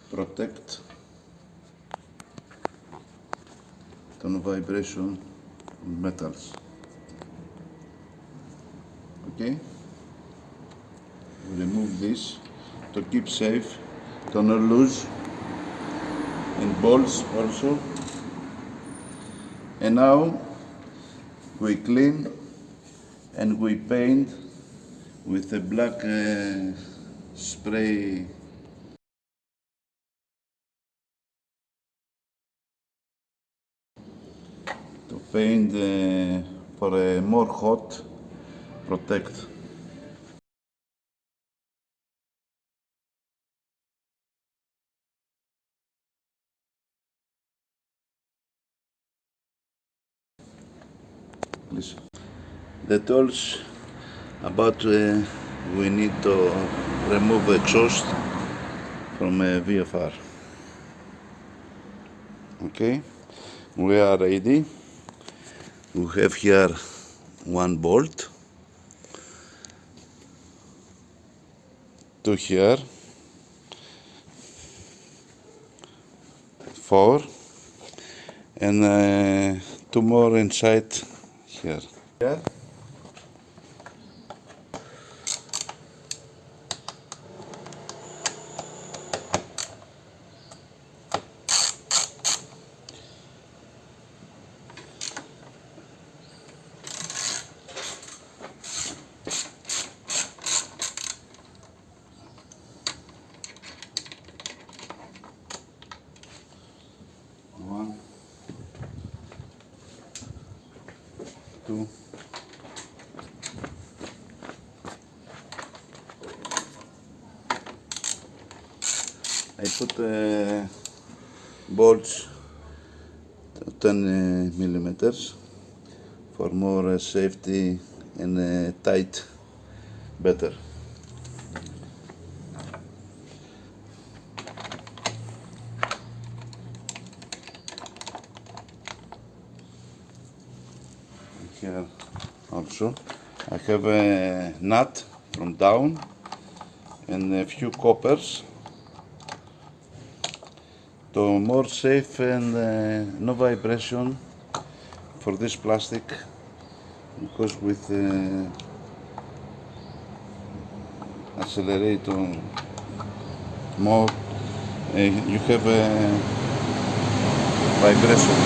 protect the vibration metals. Okay, we remove this to keep safe, to not lose, and bolts also. And now we clean and we paint with a black spray to paint for a more hot protect. Please. The tools about we need to remove the exhaust from a VFR. Okay, we are ready. We have here one bolt, two here, 4, and 2 more inside here. Here. One, 2, I put bolts 10 millimeters for more safety and tight better. Here also I have a nut from down and a few coppers to more safe and no vibration for this plastic, because with accelerator more you have a vibration.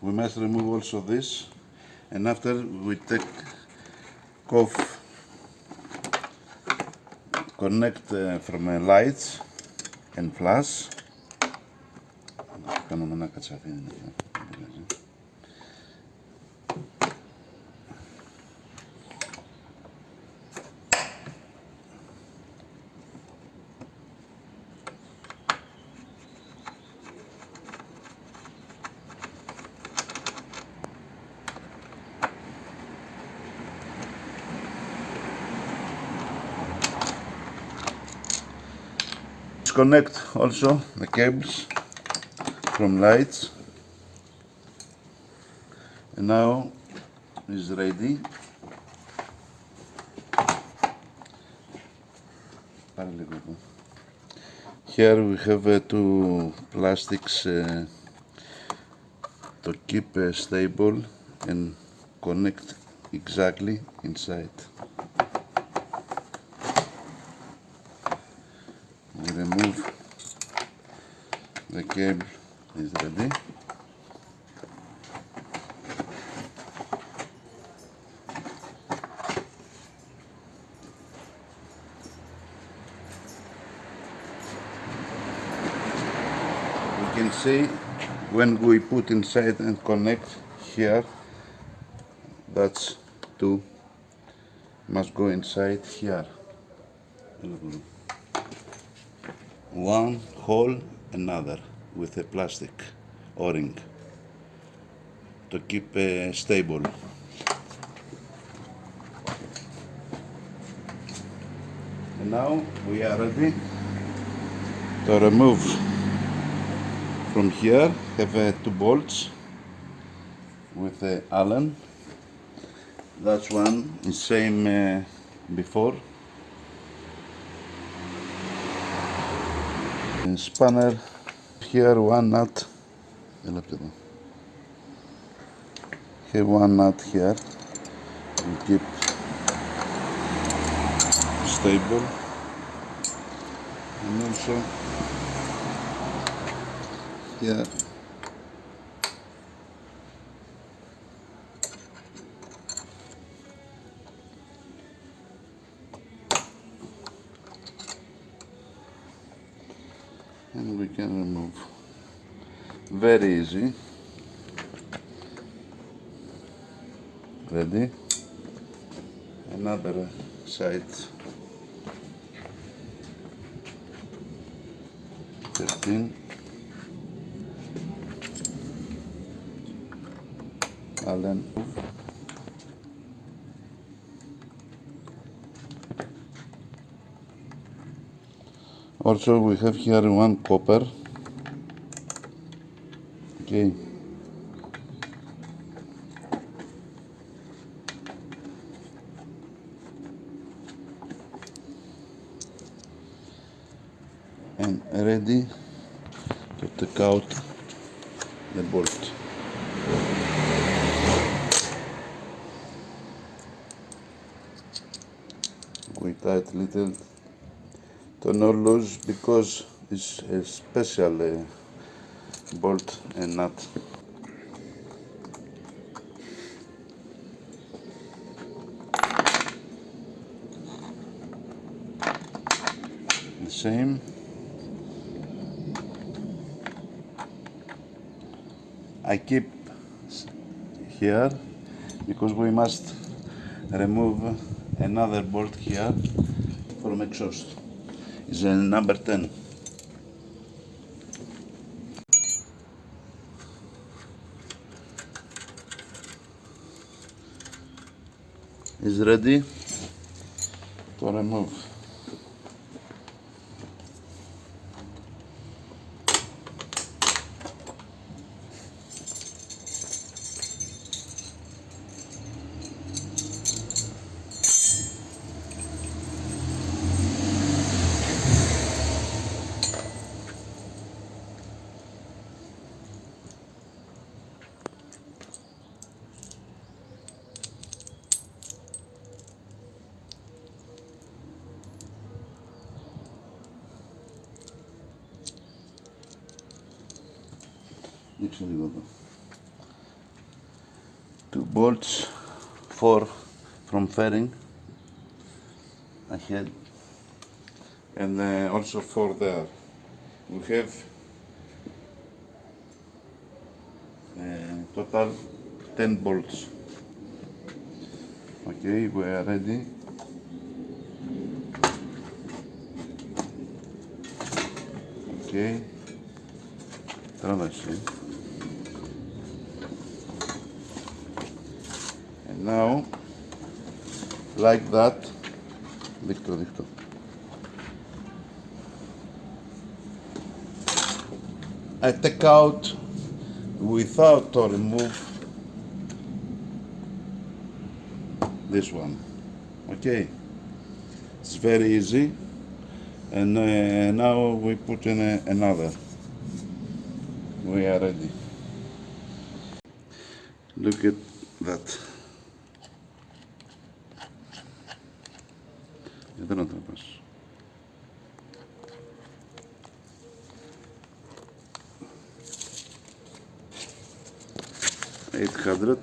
We must remove also this, and after we take off, connect from lights and flash. Κάνουμε ένα κατσαφί. Disconnect also the cables from lights, and now is ready. Here we have 2 plastics to keep stable and connect exactly inside. We remove the cable, is ready. We can see when we put inside and connect here, that's 2 must go inside here. One hole, another with a plastic O-ring to keep stable. And now we are ready to remove from here have 2 bolts with Allen. That one is same before. And spanner here, one nut. Here one nut here. We keep stable, and also here and we can remove very easy. Ready? Another side 13 Allen. Also we have here one copper. Okay. And ready to take out the bolt. We tight little to not lose, because it's a special bolt and nut. The same. I keep here because we must remove another bolt here from exhaust. It's a number 10. Is ready to remove. Two bolts, 4 from fairing ahead, and also 4 there. We have total 10 bolts. Okay, we are ready. Okay, traverse. And now, like that, dicto. I take out without to remove this one. Okay, it's very easy. And now we put in another. We are ready. Look at that. Εδώ να το πας. 800.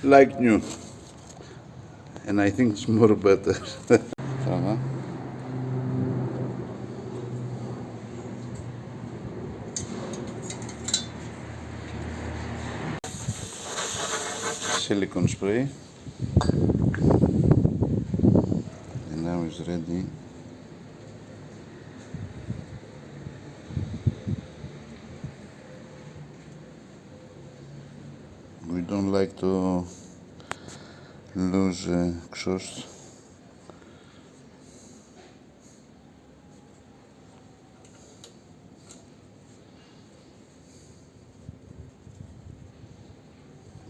Like new, and I think it's more better. Silicone spray, and now it's ready don't like to lose exhaust.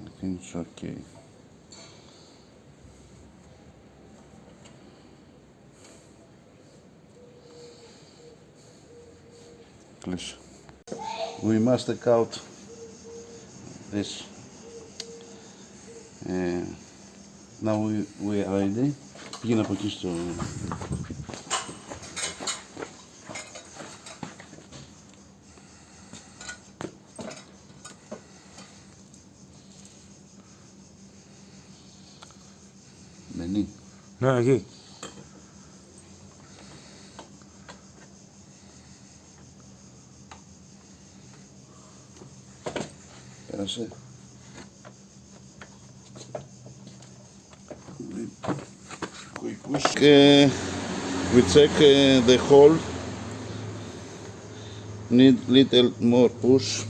I think it's okay. Please. We must take out this. Now we are ready. Πήγαινε από εκεί στο... Μπαινί. Ναι, εκεί. Πέρασε. We check the hole. Need little more push.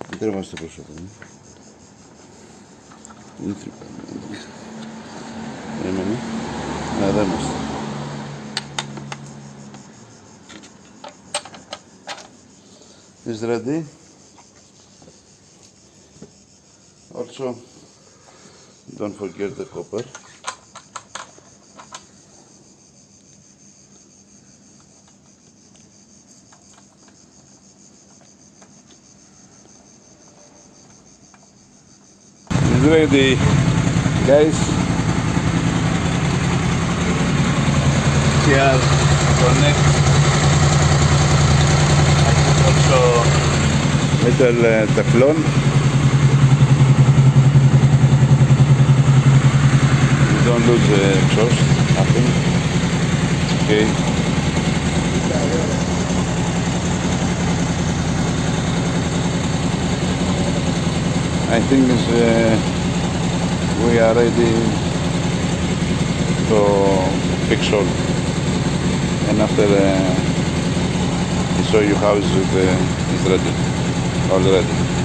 Δεν τρεβάστε το πρόσωπο. Έμενε. Εδώ είμαστε. Is ready. Also, don't forget the copper. It's ready, guys. Here, connect. Also little Teflon. You don't lose the exhaust, nothing. Okay. I think we are ready to fix all. And after show you how it's ready, all ready.